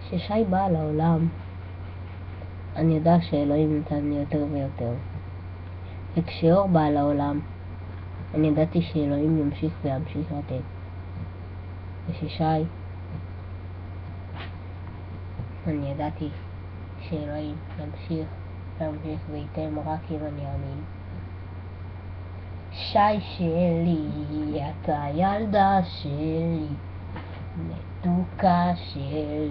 כששי בא לעולם, אני יודע שאלוהים נתן לי יותר ויותר. וכשאור בא לעולם, אני ידעתי שאלוהים ימשיך וימשיך לתת. וכששי, אני ידעתי שאלוהים ימשיך וימשיך וייתן רק אם אני אאמין. שי שלי, אתה ילדה שלי, מתוקה שלי,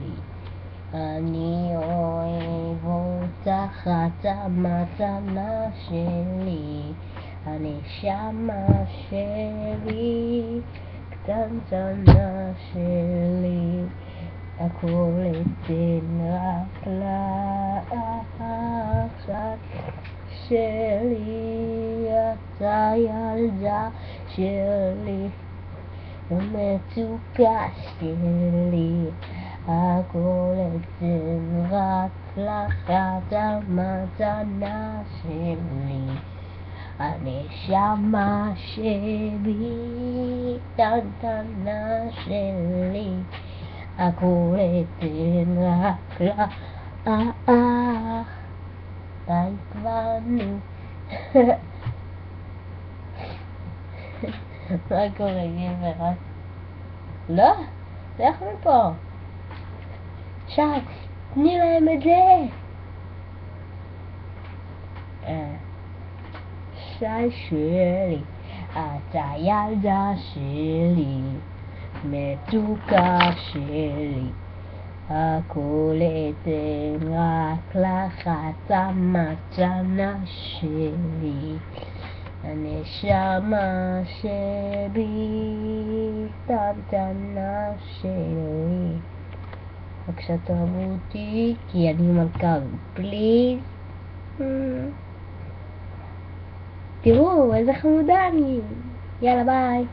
אני אוהב אותך, את המתנה שלי, הנשמה שלי, קטנטנה שלי, הכל אתן רק לך שלי, אתה ילדה שלי, מתוקה שלי, הכל אתן רק לך, את המתנה שלי, הנשמה שלי, קטנטנה שלי, הכל אתן רק לך. די כבר נו. מה קורה גבר? לא? לך מפה. שי, תני להם את זה. שי שלי, אתה ילדה שלי, מתוקה שלי, הכל אתן רק לך, את המתנה שלי, הנשמה שלי, קטנטנה שלי. בבקשה תאהבו אותי כי אני מלכה, פליז. תראו איזה חמודה אני. יאללה ביי.